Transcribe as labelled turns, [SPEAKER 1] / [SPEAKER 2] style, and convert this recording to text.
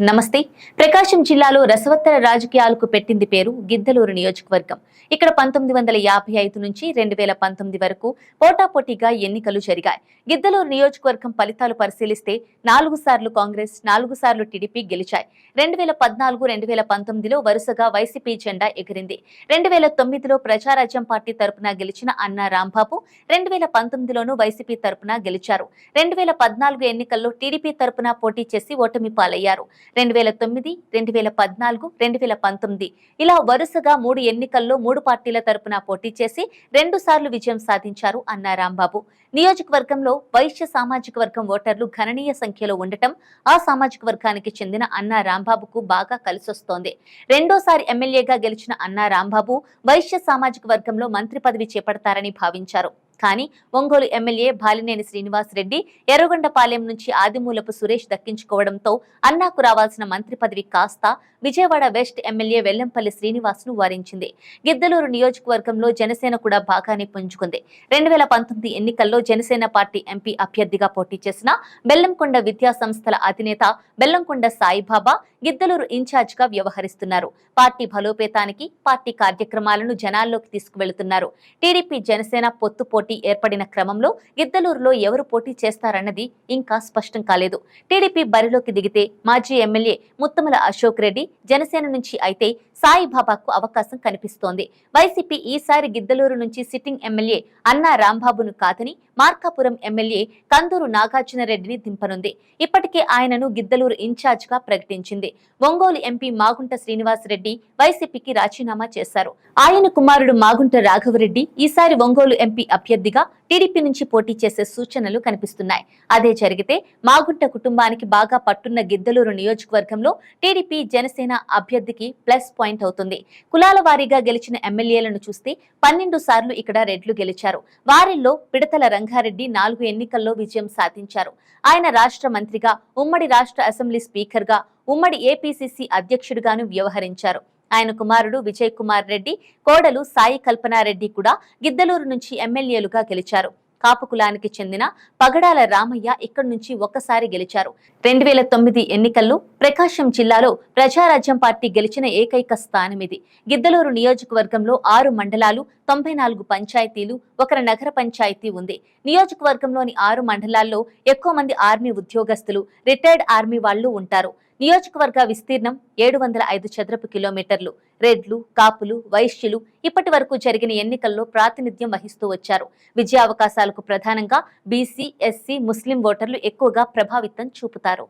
[SPEAKER 1] నమస్తే. ప్రకాశం జిల్లాలో రసవత్తర రాజకీయాలకు పెట్టింది పేరు గిద్దలూరు నియోజకవర్గం. ఇక్కడ 1955 నుంచి 2019 వరకు పోటాపోటీగా ఎన్నికలు జరిగాయి. గిద్దలూరు నియోజకవర్గం ఫలితాలు పరిశీలిస్తే 4 సార్లు కాంగ్రెస్, 4 సార్లు టీడీపీ గెలిచాయి. 2014, 2019లో వరుసగా వైసీపీ జెండా ఎగిరింది. 2009లో ప్రజారాజ్యం పార్టీ తరపున గెలిచిన అన్నా రాంబాబు 2019లోనూ వైసీపీ తరపున గెలిచారు. 2014 ఎన్నికల్లో టీడీపీ తరపున పోటీ చేసి ఓటమి పాలయ్యారు. 2009, 2014, 2019 ఇలా వరుసగా 3 ఎన్నికల్లో 3 పార్టీల తరపున పోటీ చేసి 2 సార్లు విజయం సాధించారు అన్నా రాంబాబు. నియోజకవర్గంలో వైశ్య సామాజిక వర్గం ఓటర్లు గణనీయ సంఖ్యలో ఉండటం ఆ సామాజిక వర్గానికి చెందిన అన్నా రాంబాబుకు బాగా కలిసొస్తోంది. రెండోసారి ఎమ్మెల్యేగా గెలిచిన అన్నా రాంబాబు వైశ్య సామాజిక వర్గంలో మంత్రి పదవి చేపడతారని భావించారు. కానీ ఒంగోలు ఎమ్మెల్యే బాలినేని శ్రీనివాస్ రెడ్డి ఎర్రగొండపాలెం నుంచి ఆదిమూలపు సురేష్ దక్కించుకోవడంతో అన్నాకు రావాల్సిన మంత్రి పదవి కాస్త విజయవాడ వెస్ట్ ఎమ్మెల్యే వెల్లంపల్లి శ్రీనివాస్ ను వారించింది. గిద్దలూరు నియోజకవర్గంలో జనసేన కూడా బాగానే పుంజుకుంది. 2019 ఎన్నికల్లో జనసేన పార్టీ ఎంపీ అభ్యర్థిగా పోటీ చేసిన బెల్లంకొండ విద్యా సంస్థల అధినేత బెల్లంకొండ సాయిబాబా గిద్దలూరు ఇన్ఛార్జ్ గా వ్యవహరిస్తున్నారు. పార్టీ బలోపేతానికి పార్టీ కార్యక్రమాలను జనాల్లోకి తీసుకువెళుతున్నారు. టీడీపీ జనసేన పొత్తు పోటీ ఏర్పడిన క్రమంలో గిద్దలూరులో ఎవరు పోటీ చేస్తారన్నది ఇంకా స్పష్టం కాలేదు. టీడీపీ బరిలోకి దిగితే మాజీ ఎమ్మెల్యే ముత్తమల అశోక్ రెడ్డి జనసేన నుంచి అయితే సాయిబాబాకు అవకాశం కనిపిస్తోంది. వైసీపీ ఈసారి గిద్దలూరు నుంచి సిట్టింగ్ ఎమ్మెల్యే అన్నా రాంబాబును కాదని మార్కాపురం ఎమ్మెల్యే కందూరు నాగార్జున రెడ్డిని దింపనుంది. ఇప్పటికే ఆయనను గిద్దలూరు ఇన్ఛార్జ్ గా ప్రకటించింది. ఒంగోలు ఎంపీ మాగుంట శ్రీనివాస్ రెడ్డి వైసీపీకి రాజీనామా చేశారు. ఆయన కుమారుడు మాగుంట రాఘవరెడ్డి ఈసారి ఒంగోలు ఎంపీ అభ్యర్థిగా టీడీపీ నుంచి పోటీ చేసే సూచనలు కనిపిస్తున్నాయి. అదే జరిగితే మాగుంట కుటుంబానికి బాగా పట్టున్న గిద్దలూరు నియోజకవర్గంలో టీడీపీ జనసేన అభ్యర్థికి ప్లస్ పాయింట్ అవుతుంది. కులాల వారీగా గెలిచిన ఎమ్మెల్యేలను చూస్తే 12 సార్లు ఇక్కడ రెడ్లు గెలిచారు. వారిల్లో పిడతల రంగారెడ్డి 4 ఎన్నికల్లో విజయం సాధించారు. ఆయన రాష్ట్ర మంత్రిగా, ఉమ్మడి రాష్ట్ర అసెంబ్లీ స్పీకర్ గా, ఉమ్మడి ఏపీసీసీ అధ్యక్షుడిగాను వ్యవహరించారు. ఆయన కుమారుడు విజయ్ కుమార్ రెడ్డి, కోడలు సాయి కల్పనారెడ్డి కూడా గిద్దలూరు నుంచి ఎమ్మెల్యేలుగా గెలిచారు. కాపు కులానికి చెందిన పగడాల రామయ్య ఇక్కడి నుంచి ఒక్కసారి గెలిచారు. 2009 ఎన్నికల్లో ప్రకాశం జిల్లాలో ప్రజారాజ్యం పార్టీ గెలిచిన ఏకైక స్థానం ఇది. గిద్దలూరు నియోజకవర్గంలో 6 మండలాలు, 94 పంచాయతీలు, 1 నగర పంచాయతీ ఉంది. నియోజకవర్గంలోని 6 మండలాల్లో ఎక్కువ మంది ఆర్మీ ఉద్యోగస్తులు, రిటైర్డ్ ఆర్మీ వాళ్లు ఉంటారు. నియోజకవర్గ విస్తీర్ణం 705 చదరపు కిలోమీటర్లు. రెడ్లు, కాపులు, వైశ్యులు ఇప్పటి వరకు జరిగిన ఎన్నికల్లో ప్రాతినిధ్యం వహిస్తూ వచ్చారు. విజయావకాశాలకు ప్రధానంగా బీసీ, ఎస్సీ, ముస్లిం ఓటర్లు ఎక్కువగా ప్రభావితం చూపుతారు.